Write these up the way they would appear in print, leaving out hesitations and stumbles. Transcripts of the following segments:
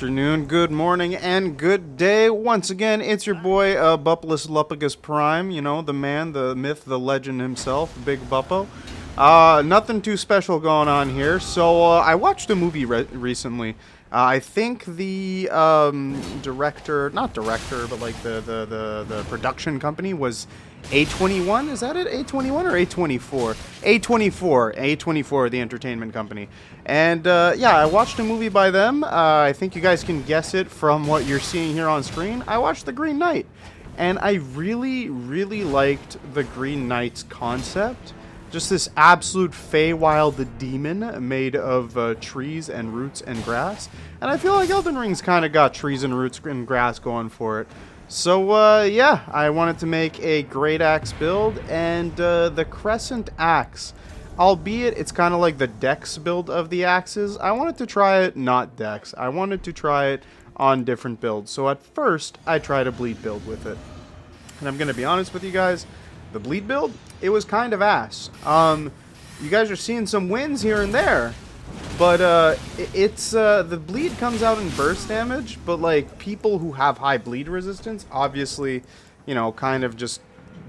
afternoon, good morning, and good day. Once again, it's your boy, Buppless Lupagus Prime. You know, the man, the myth, the legend himself, Big Buppo. Nothing too special going on here. So, I watched a movie recently. I think the director, not director, but like the production company was A21. Is that it? A21 or A24? A24, the entertainment company. And yeah, I watched a movie by them. I think you guys can guess it from what you're seeing here on screen. I watched The Green Knight, and I really liked The Green Knight's concept. Just this absolute Feywild demon made of trees and roots and grass. And I feel like Elden Ring's kind of got trees and roots and grass going for it. So, yeah, I wanted to make a Great Axe build, and the Crescent Axe, albeit it's kind of like the Dex build of the axes, I wanted to try it not Dex. I wanted to try it on different builds. So at first, I tried a bleed build with it. And I'm going to be honest with you guys, the bleed build, it was kind of ass. You guys are seeing some wins here and there, but it's the bleed comes out in burst damage, but like people who have high bleed resistance obviously, you know, kind of just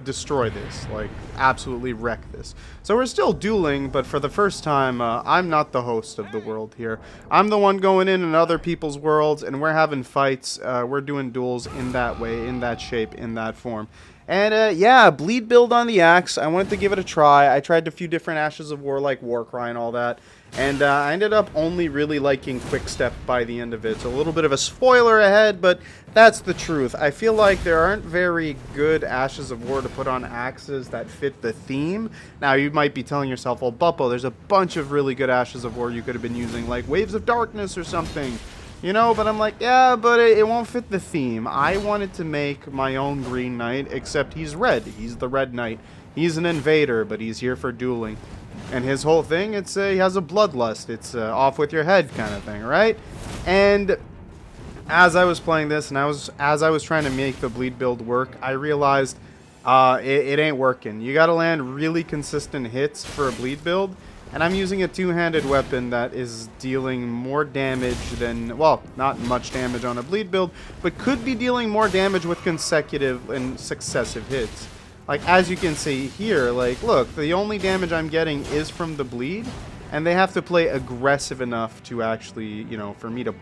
destroy this, like absolutely wreck this. So we're still dueling, but for the first time, I'm not the host of the world here. I'm the one going in other people's worlds, and we're having fights. We're doing duels in that way, in that shape, in that form. And yeah, bleed build on the axe. I wanted to give it a try. I tried a few different Ashes of War, like Warcry and all that. And I ended up only really liking Quickstep by the end of it. So a little bit of a spoiler ahead, but that's the truth. I feel like there aren't very good Ashes of War to put on axes that fit the theme. Now, you might be telling yourself, well, Buppo, there's a bunch of really good Ashes of War you could have been using, like Waves of Darkness or something. You know, but I'm like, yeah, but it won't fit the theme. I wanted to make my own Green Knight, except he's red. He's the Red Knight. He's an invader, but he's here for dueling. And his whole thing, it's he has a bloodlust. It's off with your head kind of thing, right? And as I was playing this, and as I was trying to make the bleed build work, I realized it ain't working. You gotta land really consistent hits for a bleed build. And I'm using a two-handed weapon that is dealing more damage than, well, not much damage on a bleed build, but could be dealing more damage with consecutive and successive hits. Like, as you can see here, like, look, the only damage I'm getting is from the bleed, and they have to play aggressive enough to actually, you know, for me to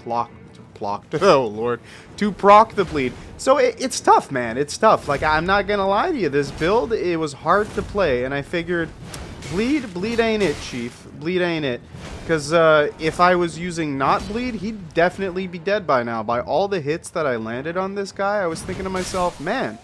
oh lord, to proc the bleed. So it's tough, man, it's tough. Like, I'm not gonna lie to you, this build, it was hard to play, and I figured, bleed ain't it, Chief. Bleed ain't it. Because if I was using not bleed, he'd definitely be dead by now. By all the hits that I landed on this guy, I was thinking to myself, man,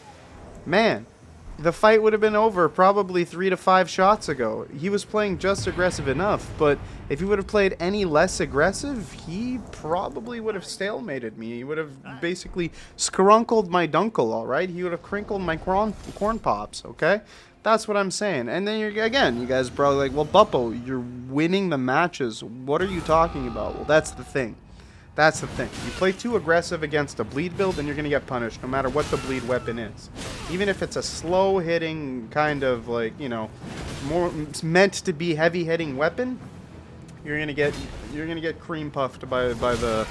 the fight would have been over probably 3 to 5 shots ago. He was playing just aggressive enough, but if he would have played any less aggressive, he probably would have stalemated me. He would have basically scrunkled my dunkle, alright? He would have crinkled my corn pops, okay? That's what I'm saying. And then, again, you guys are probably like, well, Buppo, you're winning the matches. What are you talking about? Well, that's the thing. That's the thing. You play too aggressive against a bleed build, and you're going to get punished, no matter what the bleed weapon is. Even if it's a slow-hitting, kind of, like, you know, more meant to be heavy-hitting weapon, you're going to get cream puffed by the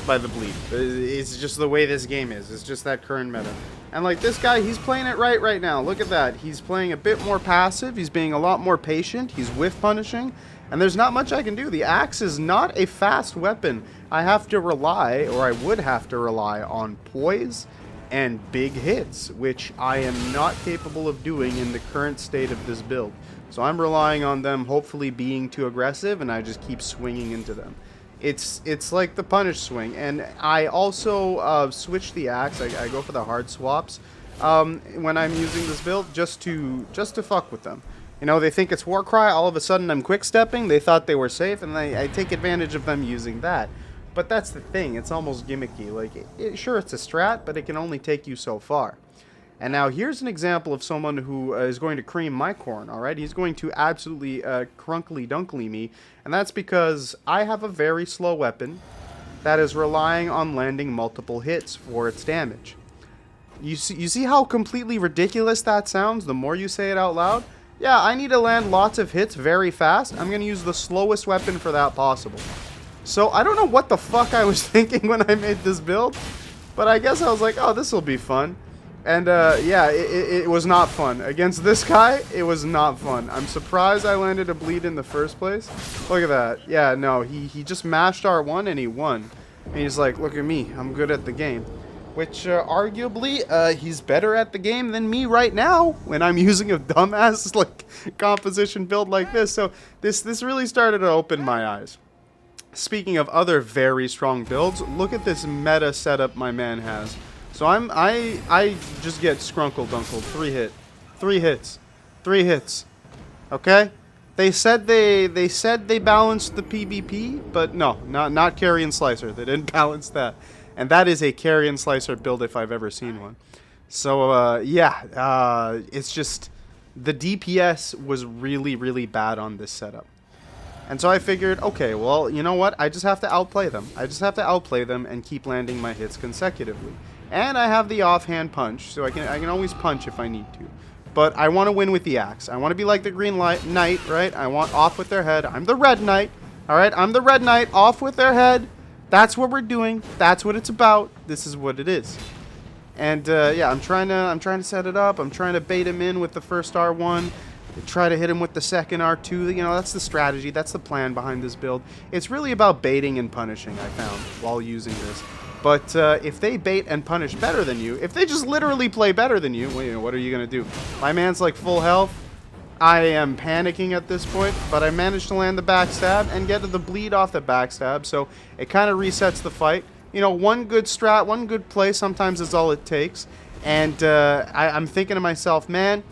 bleed. It's just the way this game is. It's just that current meta. And like this guy, he's playing it right now. Look at that. He's playing a bit more passive. He's being a lot more patient. He's whiff punishing. And there's not much I can do. The axe is not a fast weapon. I have to rely, or I would have to rely, on poise and big hits, which I am not capable of doing in the current state of this build. So I'm relying on them hopefully being too aggressive, and I just keep swinging into them. It's like the punish swing, and I also switch the axe. I go for the hard swaps when I'm using this build, just to fuck with them. You know, they think it's Warcry. All of a sudden, I'm quick stepping. They thought they were safe, and I take advantage of them using that. But that's the thing. It's almost gimmicky. Like, sure, it's a strat, but it can only take you so far. And now here's an example of someone who is going to cream my corn, alright? He's going to absolutely crunkly dunkly me, and that's because I have a very slow weapon that is relying on landing multiple hits for its damage. You see how completely ridiculous that sounds the more you say it out loud? Yeah, I need to land lots of hits very fast. I'm going to use the slowest weapon for that possible. So I don't know what the fuck I was thinking when I made this build, but I guess I was like, oh, this will be fun. And yeah, it was not fun. Against this guy, it was not fun. I'm surprised I landed a bleed in the first place. Look at that. Yeah, no, he just mashed R1 and he won. And he's like, look at me, I'm good at the game. Which, arguably, he's better at the game than me right now when I'm using a dumbass, like, composition build like this. So this really started to open my eyes. Speaking of other very strong builds, look at this meta setup my man has. So I just get scrunkle dunkled. 3 hits. Okay? They said they balanced the PvP, but no, not carry and slicer. They didn't balance that. And that is a carry and slicer build if I've ever seen one. So yeah, it's just the DPS was really, really bad on this setup. And so I figured, okay, well, you know what? I just have to outplay them. I just have to outplay them and keep landing my hits consecutively. And I have the offhand punch, so I can always punch if I need to. But I want to win with the axe. I want to be like the green knight, right? I want off with their head. I'm the red knight, all right? I'm the red knight, off with their head. That's what we're doing. That's what it's about. This is what it is. And yeah, I'm trying to set it up. I'm trying to bait him in with the first R1. Try to hit him with the second R2. You know, that's the strategy. That's the plan behind this build. It's really about baiting and punishing, I found, while using this. But if they bait and punish better than you, if they just literally play better than you, well, you know, what are you going to do? My man's like full health. I am panicking at this point, but I managed to land the backstab and get the bleed off the backstab, so it kind of resets the fight. You know, one good strat, one good play sometimes is all it takes. And I'm thinking to myself, man,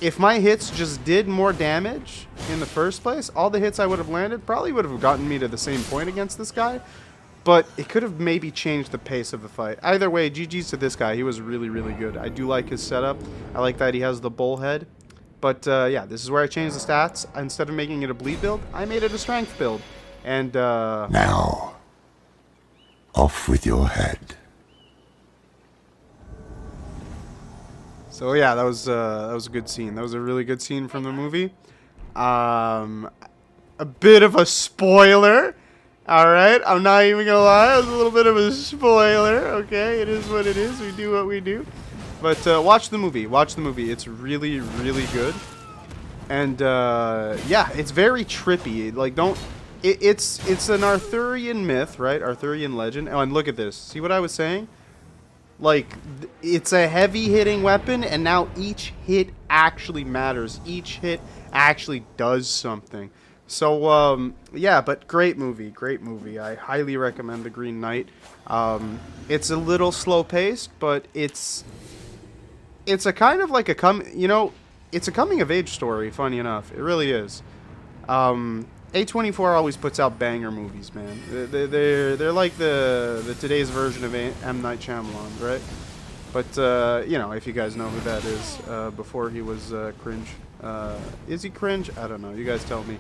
if my hits just did more damage in the first place, all the hits I would have landed probably would have gotten me to the same point against this guy. But it could have maybe changed the pace of the fight. Either way, GG's to this guy. He was really, really good. I do like his setup. I like that he has the bullhead. But yeah, this is where I changed the stats. Instead of making it a bleed build, I made it a strength build. And now, off with your head. So yeah, that was a good scene. That was a really good scene from the movie. A bit of a spoiler. All right, I'm not even gonna lie. It was a little bit of a spoiler. Okay, it is what it is. We do what we do. But watch the movie. Watch the movie. It's really, really good. And yeah, it's very trippy. Like, don't. It's an Arthurian myth, right? Arthurian legend. Oh, and look at this. See what I was saying? Like, it's a heavy-hitting weapon, and now each hit actually matters. Each hit actually does something. So, yeah, but great movie. Great movie. I highly recommend The Green Knight. It's a little slow-paced, but it's a kind of like it's a coming-of-age story, funny enough. It really is. A24 always puts out banger movies, man. They're like the today's version of M. Night Shyamalan, right? But, you know, if you guys know who that is, before he was cringe. Is he cringe? I don't know. You guys tell me.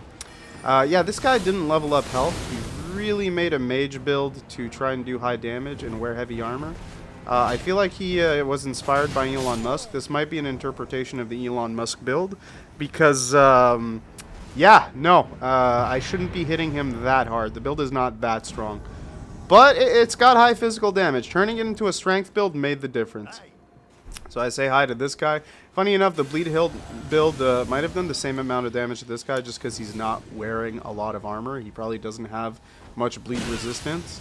Yeah, this guy didn't level up health. He really made a mage build to try and do high damage and wear heavy armor. I feel like he was inspired by Elon Musk. This might be an interpretation of the Elon Musk build because, yeah, no, I shouldn't be hitting him that hard. The build is not that strong. But it's got high physical damage. Turning it into a strength build made the difference. So I say hi to this guy. Funny enough, the Bleed Hill build might have done the same amount of damage to this guy just because he's not wearing a lot of armor. He probably doesn't have much bleed resistance.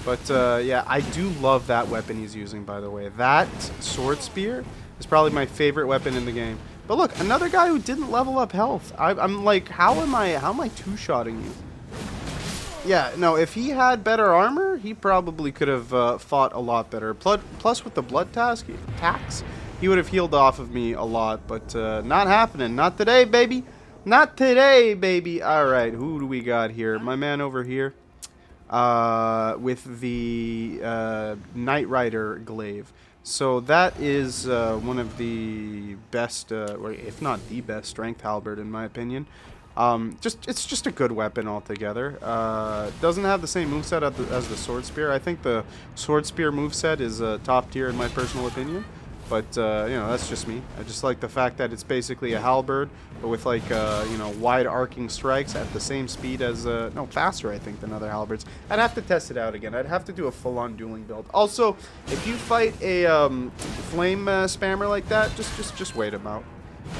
But yeah, I do love that weapon he's using, by the way. That sword spear is probably my favorite weapon in the game. But look, another guy who didn't level up health. I'm like, how am I two-shotting you? Yeah, no, if he had better armor, he probably could have fought a lot better. Plus, with the blood tax, he would have healed off of me a lot. But not happening. Not today, baby. Not today, baby. All right, who do we got here? My man over here with the Knight Rider glaive. So that is one of the best, or if not the best, strength halberd in my opinion. It's just a good weapon altogether. Doesn't have the same moveset as the sword spear. I think the sword spear moveset is top tier in my personal opinion. But, you know, that's just me. I just like the fact that it's basically a halberd, but with, like, you know, wide arcing strikes at the same speed as, no, faster, I think, than other halberds. I'd have to test it out again. I'd have to do a full-on dueling build. Also, if you fight a flame spammer like that, just wait him out.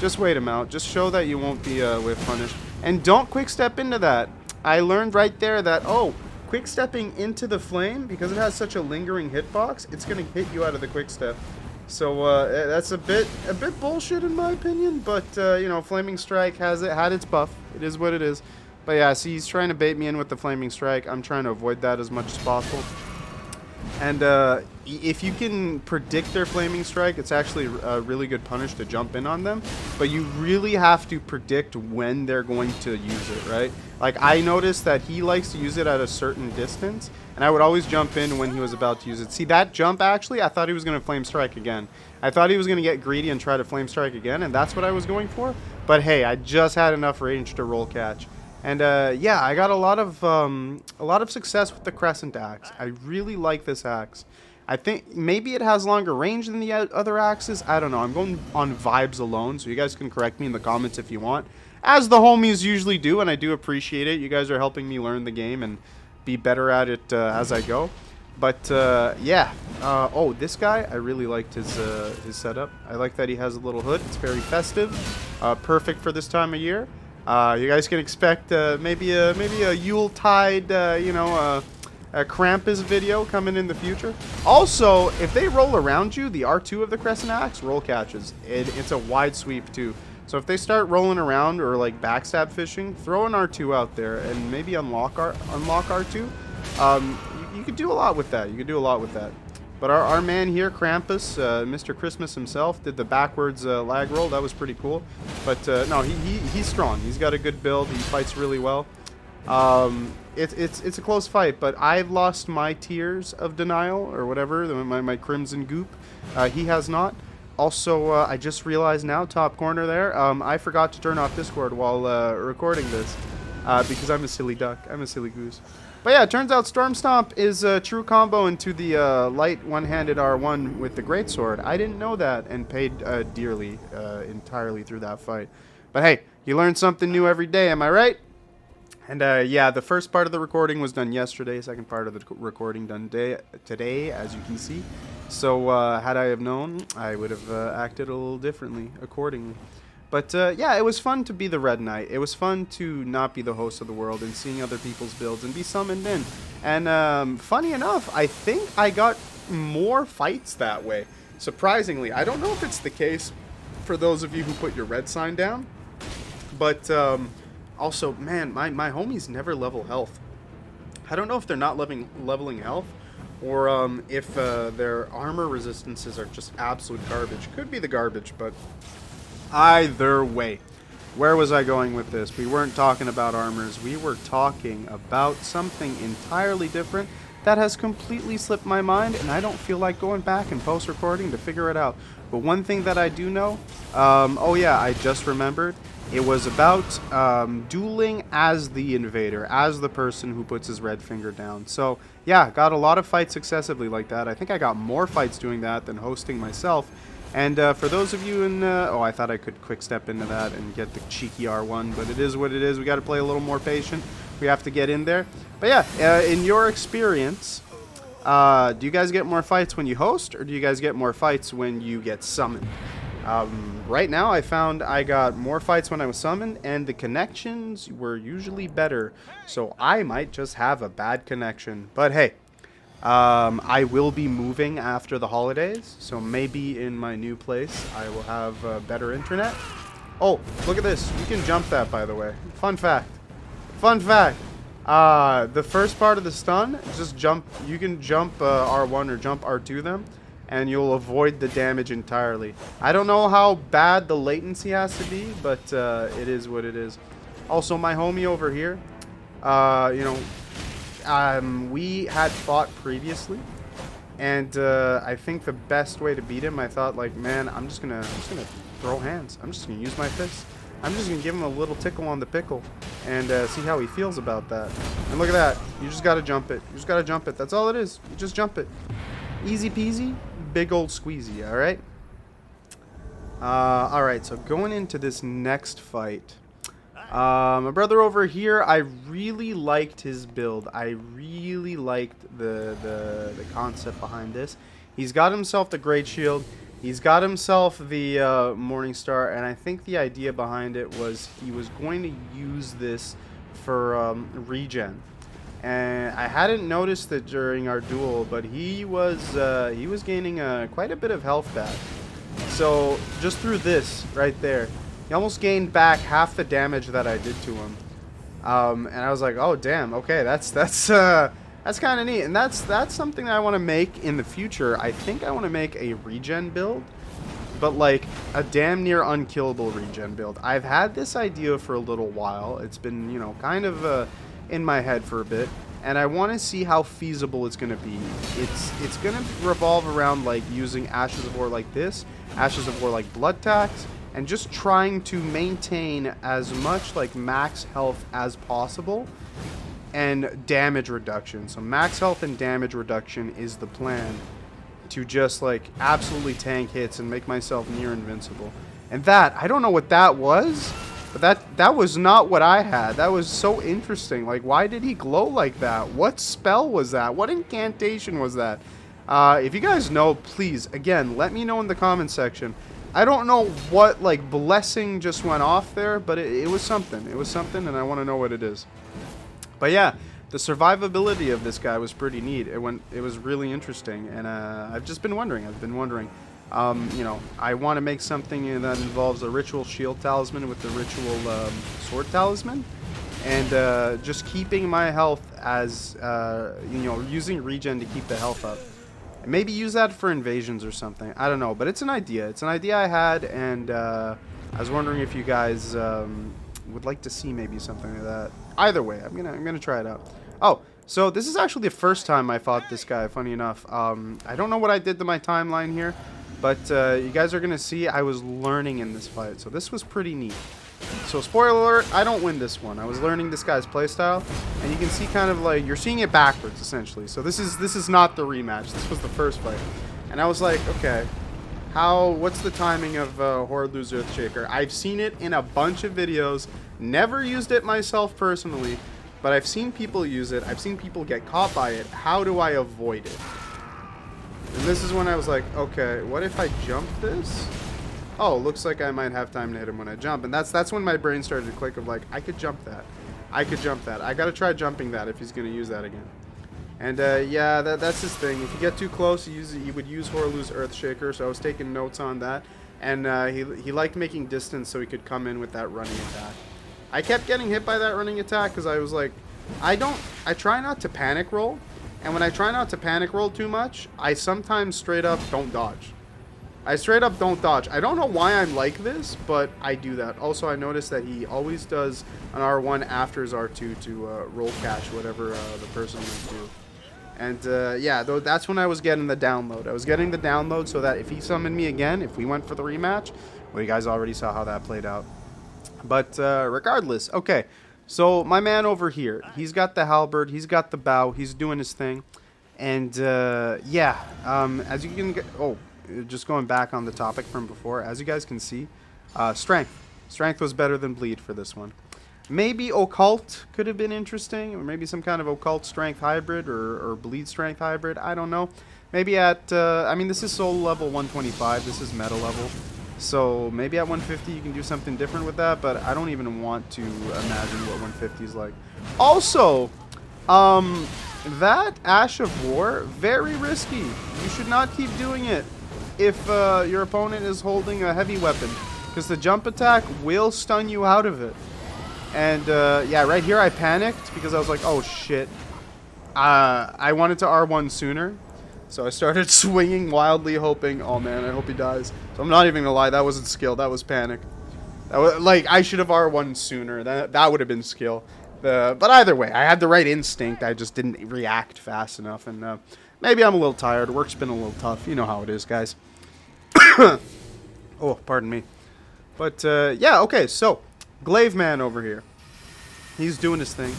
Just wait him out. Just show that you won't be whiff punished. And don't quick step into that. I learned right there that, oh, quick stepping into the flame, because it has such a lingering hitbox, it's going to hit you out of the quick step. So that's a bit bullshit in my opinion, but you know, Flaming Strike had its buff. It is what it is. But yeah, see, he's trying to bait me in with the Flaming Strike. I'm trying to avoid that as much as possible. And if you can predict their Flaming Strike, it's actually a really good punish to jump in on them. But you really have to predict when they're going to use it, right? Like, I noticed that he likes to use it at a certain distance, and I would always jump in when he was about to use it. See, that jump, actually, I thought he was going to Flame Strike again. I thought he was going to get greedy and try to Flame Strike again, and that's what I was going for. But hey, I just had enough range to roll catch. And yeah, I got a lot of success with the Crescent Axe. I really like this axe. I think maybe it has longer range than the other axes. I don't know. I'm going on vibes alone, so you guys can correct me in the comments if you want, as the homies usually do, and I do appreciate it. You guys are helping me learn the game and be better at it as I go. But yeah. Oh, this guy, I really liked his setup. I like that he has a little hood. It's very festive. Perfect for this time of year. You guys can expect maybe a Yuletide, you know, a Krampus video coming in the future. Also, if they roll around you, the R2 of the Crescent Axe roll catches. It's a wide sweep too. So if they start rolling around or like backstab fishing, throw an R2 out there and maybe unlock R2. You could do a lot with that. You could do a lot with that. But our man here, Krampus, Mr. Christmas himself, did the backwards lag roll. That was pretty cool. But no, he's strong. He's got a good build. He fights really well. It's a close fight, but I've lost my Tears of Denial or whatever, my Crimson Goop. He has not. Also, I just realized now, top corner there, I forgot to turn off Discord while recording this because I'm a silly duck. I'm a silly goose. But yeah, it turns out Storm Stomp is a true combo into the light one-handed R1 with the Greatsword. I didn't know that and paid dearly entirely through that fight. But hey, you learn something new every day, am I right? And yeah, the first part of the recording was done yesterday, second part of the recording done today, as you can see. So had I have known, I would have acted a little differently accordingly. But yeah, it was fun to be the Red Knight. It was fun to not be the host of the world and seeing other people's builds and be summoned in. And funny enough, I think I got more fights that way. Surprisingly, I don't know if it's the case for those of you who put your red sign down. But also, man, my homies never level health. I don't know if they're not leveling health or if their armor resistances are just absolute garbage. Could be the garbage, but either way, where was I going with this? We weren't talking about armors. We were talking about something entirely different that has completely slipped my mind, and I don't feel like going back and post-recording to figure it out. But one thing that I do know, oh yeah, I just remembered, it was about dueling as the invader, as the person who puts his red finger down. So yeah, got a lot of fights successively like that. I think I got more fights doing that than hosting myself. And for those of you in, oh, I thought I could quick step into that and get the cheeky R1, but it is what it is. We got to play a little more patient. We have to get in there. But yeah, in your experience, do you guys get more fights when you host, or do you guys get more fights when you get summoned? Right now, I found I got more fights when I was summoned, and the connections were usually better. So I might just have a bad connection. But hey. I will be moving after the holidays, so maybe in my new place I will have better internet. Oh, look at this. You can jump that, by the way. Fun fact. Fun fact. The first part of the stun, just jump. You can jump R1 or jump R2 them, and you'll avoid the damage entirely. I don't know how bad the latency has to be, but it is what it is. Also, my homie over here, you know, we had fought previously, and I think the best way to beat him, I thought, like, man, I'm just gonna throw hands. I'm just gonna use my fists. I'm just gonna give him a little tickle on the pickle and see how he feels about that. And look at that. You just gotta jump it. You just gotta jump it. That's all it is. You just jump it. Easy peasy, big old squeezy. All right. Alright, so going into this next fight. My brother over here, I really liked his build. I really liked the concept behind this. He's got himself the Great Shield. He's got himself the Morning Star, and I think the idea behind it was he was going to use this for Regen. And I hadn't noticed it during our duel, but he was gaining quite a bit of health back. So just through this right there, he almost gained back half the damage that I did to him. And I was like, oh damn, okay, that's kind of neat, and that's something that I want to make in the future. I think I want to make a regen build, but like a damn near unkillable regen build. I've had this idea for a little while. It's been, you know, kind of in my head for a bit, and I want to see how feasible it's going to be. It's going to revolve around like using Ashes of War like this, Ashes of War like Blood Tax, and just trying to maintain as much like max health as possible and damage reduction. So max health and damage reduction is the plan, to just like absolutely tank hits and make myself near invincible. And that, I don't know what that was, but that was not what I had. That was so interesting. Like, why did he glow like that? What spell was that? What incantation was that? If you guys know, please, again, let me know in the comment section. I don't know what, like, blessing just went off there, but it was something. It was something, and I want to know what it is. But yeah, the survivability of this guy was pretty neat. It was really interesting, and I've just been wondering. You know, I want to make something that involves a ritual shield talisman with the ritual sword talisman, and just keeping my health as, you know, using regen to keep the health up. And maybe use that for invasions or something. I don't know, but it's an idea. It's an idea I had, and I was wondering if you guys would like to see maybe something like that. Either way, I'm gonna try it out. Oh, so this is actually the first time I fought this guy, funny enough. I don't know what I did to my timeline here, but you guys are gonna see I was learning in this fight, so this was pretty neat. So spoiler alert, I don't win this one. I was learning this guy's playstyle, and you can see kind of like you're seeing it backwards essentially. So this is not the rematch. This was the first fight, and I was like, okay, what's the timing of Horde Lose Earthshaker? I've seen it in a bunch of videos, never used it myself personally, but I've seen people use it. I've seen people get caught by it. How do I avoid it? And this is when I was like, okay, what if I jump this? Oh, looks like I might have time to hit him when I jump. And that's when my brain started to click of like, I could jump that. I could jump that. I gotta try jumping that if he's gonna use that again. And yeah, that's his thing. If you get too close, he would use Horlu's Earthshaker, so I was taking notes on that. And he liked making distance so he could come in with that running attack. I kept getting hit by that running attack because I was like, I try not to panic roll. And when I try not to panic roll too much, I sometimes straight up don't dodge. I straight up don't dodge. I don't know why I'm like this, but I do that. Also, I noticed that he always does an R1 after his R2 to roll catch whatever the person might do. And yeah, though that's when I was getting the download. I was getting the download so that if he summoned me again, if we went for the rematch, well, you guys already saw how that played out. But regardless, okay. So my man over here, he's got the halberd, he's got the bow, he's doing his thing. And yeah, as you can get... Oh, just going back on the topic from before, as you guys can see, strength. Strength was better than bleed for this one. Maybe occult could have been interesting, or maybe some kind of occult strength hybrid or bleed strength hybrid. I don't know. Maybe at, I mean, this is soul level 125. This is meta level. So maybe at 150 you can do something different with that, but I don't even want to imagine what 150 is like. Also, that Ash of War, very risky. You should not keep doing it if your opponent is holding a heavy weapon, because the jump attack will stun you out of it. And yeah, right here I panicked because I was like, oh shit. I wanted to R1 sooner, so I started swinging wildly, hoping, oh man, I hope he dies. So I'm not even gonna lie, that wasn't skill, that was panic. That was, like, I should have R1 sooner. That would have been skill. But either way, I had the right instinct. I just didn't react fast enough, and maybe I'm a little tired. Work's been a little tough. You know how it is, guys. Oh, pardon me. But yeah, okay. So Glaive Man over here, he's doing his thing.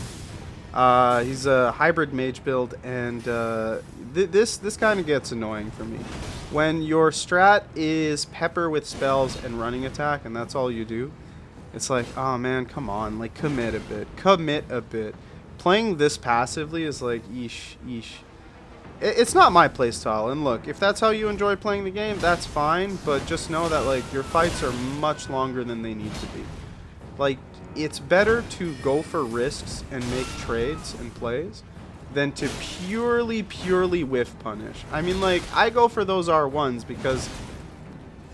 He's a hybrid mage build, and this kind of gets annoying for me. When your strat is pepper with spells and running attack, and that's all you do, it's like, oh man, come on, like commit a bit. Commit a bit. Playing this passively is like, eesh, eesh. It's not my playstyle, and look, if that's how you enjoy playing the game, that's fine, but just know that, like, your fights are much longer than they need to be. Like, it's better to go for risks and make trades and plays than to purely whiff punish. I mean, like, I go for those R1s because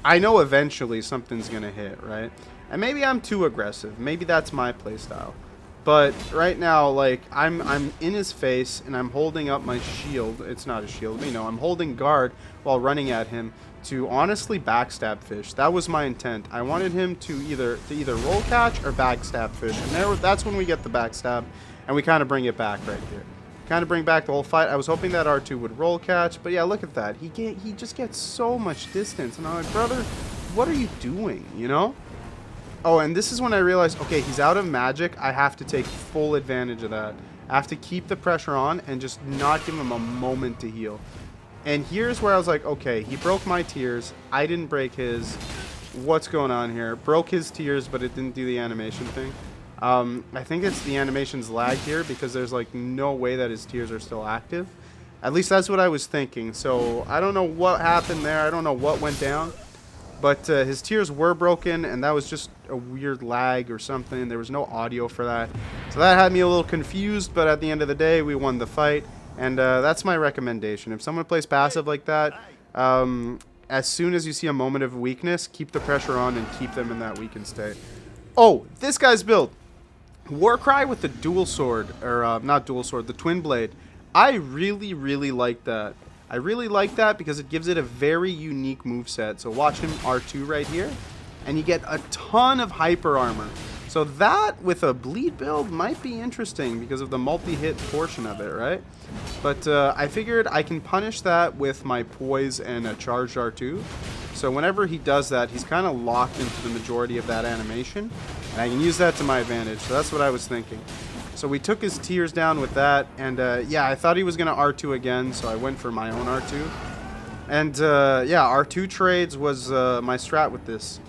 I know eventually something's gonna hit, right? And maybe I'm too aggressive. Maybe that's my playstyle. But right now, like, I'm in his face and I'm holding up my shield. It's not a shield, you know, I'm holding guard while running at him to honestly backstab fish. That was my intent. I wanted him to either roll catch or backstab fish. And that's when we get the backstab and we kind of bring it back right here. Kind of bring back the whole fight. I was hoping that R2 would roll catch, but yeah, look at that. He just gets so much distance. And I'm like, brother, what are you doing, you know? Oh, and this is when I realized, okay, he's out of magic. I have to take full advantage of that. I have to keep the pressure on and just not give him a moment to heal. And here's where I was like, okay, he broke my tears. I didn't break his. What's going on here? Broke his tears, but it didn't do the animation thing. I think it's the animation's lag here because there's like no way that his tears are still active. At least that's what I was thinking. So I don't know what happened there. I don't know what went down. But his tears were broken, and that was just a weird lag or something. There was no audio for that. So that had me a little confused, but at the end of the day, we won the fight. And that's my recommendation. If someone plays passive like that, as soon as you see a moment of weakness, keep the pressure on and keep them in that weakened state. Oh, this guy's build. Warcry with the dual sword, or not dual sword, the twin blade. I really like that. I really like that because it gives it a very unique moveset. So watch him R2 right here, and you get a ton of hyper armor. So that with a bleed build might be interesting because of the multi-hit portion of it, right? But I figured I can punish that with my poise and a charged R2. So whenever he does that, he's kind of locked into the majority of that animation, and I can use that to my advantage. So that's what I was thinking. So we took his tears down with that, and yeah, I thought he was going to R2 again, so I went for my own R2. And yeah, R2 trades was my strat with this.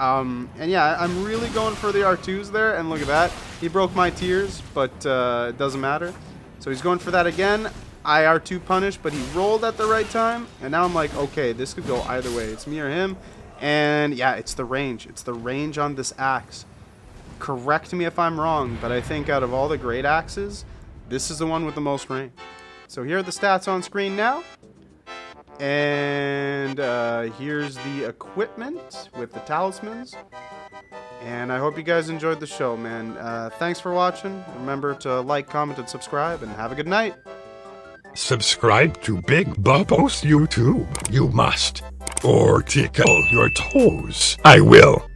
And yeah, I'm really going for the R2s there, and look at that. He broke my tears, but it doesn't matter. So he's going for that again. I R2 punished, but he rolled at the right time, and now I'm like, okay, this could go either way. It's me or him, and yeah, it's the range. It's the range on this axe. Correct me if I'm wrong, but I think out of all the great axes, this is the one with the most range. So here are the stats on screen now. And here's the equipment with the talismans. And I hope you guys enjoyed the show, man. Thanks for watching. Remember to like, comment, and subscribe, and have a good night. Subscribe to Big Buppo's YouTube. You must. Or tickle your toes. I will.